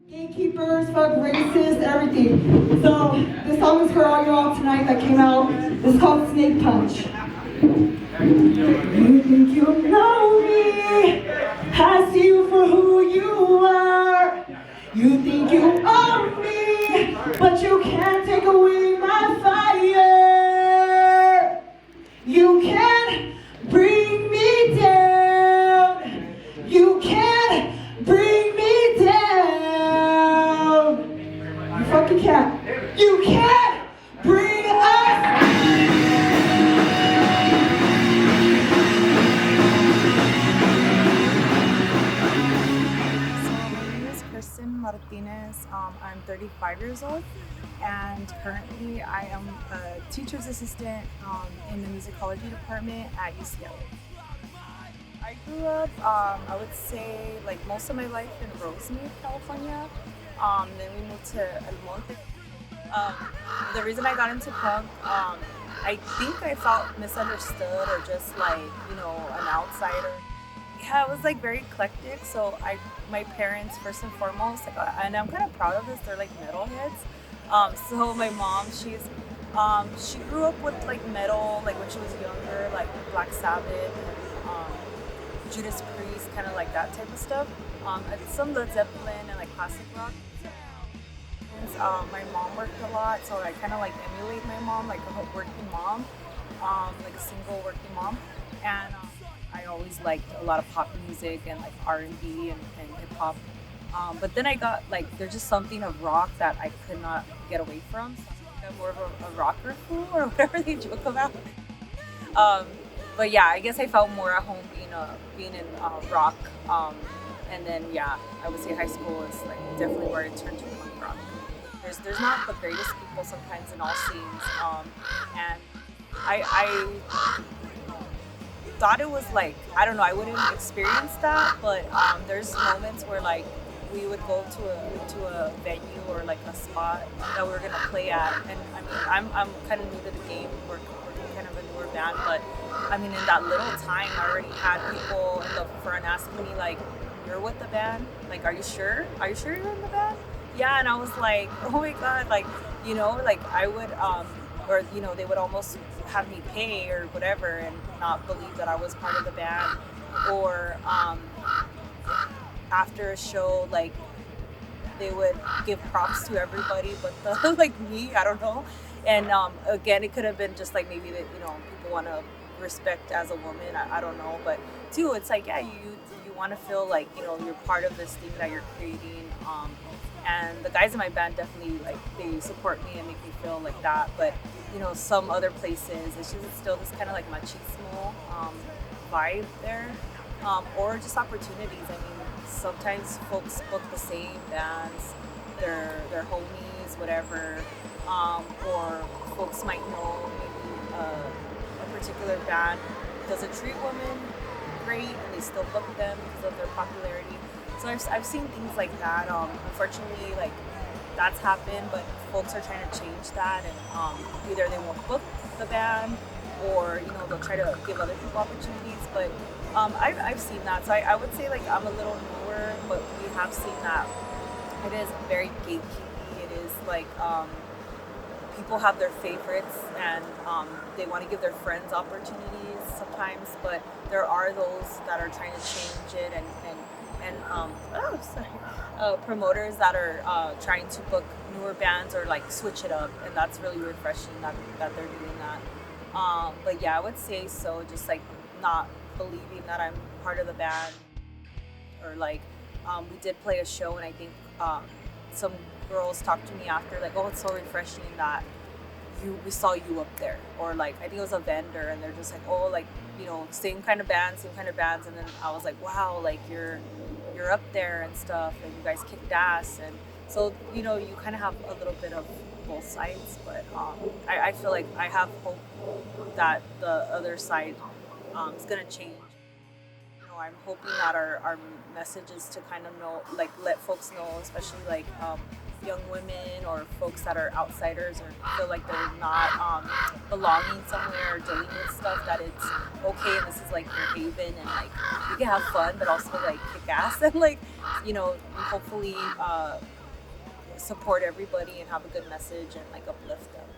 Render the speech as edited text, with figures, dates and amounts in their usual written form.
Gatekeepers, fuck racists, everything. So this song is for all y'all tonight that came out. It's called Snake Punch. You think you know me? I see you for who you are. You think you own me, but you can't take away my fire. You can't bring me down. You can't bring me down. You fucking can't. You can't bring us. So my name is Kristy Martinez. I'm 35 years old, and currently I am a teacher's assistant in the musicology department at UCLA. I grew up, I would say, like most of my life in Rosemead, California. Then we moved to El Monte. Um, the reason I got into punk, I think I felt misunderstood or just like, an outsider. Yeah, it was like very eclectic. So my parents, first and foremost, like, and I'm kind of proud of this. They're like metalheads. So my mom, she grew up with like metal, like when she was younger, like Black Sabbath and Judas Priest, kind of like that type of stuff. And some Led Zeppelin and like classic rock. My mom worked a lot, so I kind of like emulate my mom, like a working mom, like a single working mom. And I always liked a lot of pop music and like R&B and hip hop. But then I got like, there's just something of rock that I could not get away from. So I think I'm more of a rocker fool or whatever they joke about. But yeah, I guess I felt more at home being in rock. And then yeah, I would say high school is like definitely where I turned to punk rock. There's not the greatest people sometimes in all scenes, and I thought it was like, I don't know, I wouldn't experience that, but there's moments where like we would go to a venue or like a spot that we were gonna play at, and I mean I'm kind of new to the game. We're kind of a newer band, but I mean in that little time I already had people in the front asking me like, "You're with the band? Like, are you sure? Are you sure you're in the band?" Yeah, and I was like, "Oh my god!" Like, like I would or they would almost have me pay or whatever and not believe that I was part of the band, or after a show, like they would give props to everybody but the like me, I don't know. And again, it could have been just like maybe that people want to respect as a woman, I don't know, but too it's like, yeah, you want to feel like you're part of this thing that you're creating. And the guys in my band definitely like they support me and make me feel like that, but some other places it's just still this kind of like machismo vibe there, or just opportunities. I mean, sometimes folks book the same bands, their homies, whatever, or folks might know maybe a particular band doesn't treat women great and they still book them because of their popularity. So I've seen things like that. Unfortunately, like that's happened, but folks are trying to change that, and either they won't book the band or they'll try to give other people opportunities. But I've seen that, so I would say like I'm a little newer, but we have seen that it is very gatekeepy. It is like people have their favorites, and they want to give their friends opportunities sometimes, but there are those that are trying to change it, and promoters that are trying to book newer bands or like switch it up, and that's really refreshing that they're doing that. But yeah, I would say so, just like not believing that I'm part of the band, or like we did play a show, and I think some girls talked to me after like, "Oh, it's so refreshing that we saw you up there," or like I think it was a vendor, and they're just like, "Oh, like same kind of bands," and then I was like, "Wow, like you're up there and stuff, and you guys kicked ass." And so you kind of have a little bit of both sides, but I feel like I have hope that the other side is gonna change. I'm hoping that our message is to kind of know, like, let folks know, especially like young women or folks that are outsiders or feel like they're not belonging somewhere or dealing with stuff, that it's okay and this is like your haven, and like you can have fun but also like kick ass and like, hopefully support everybody and have a good message and like uplift them.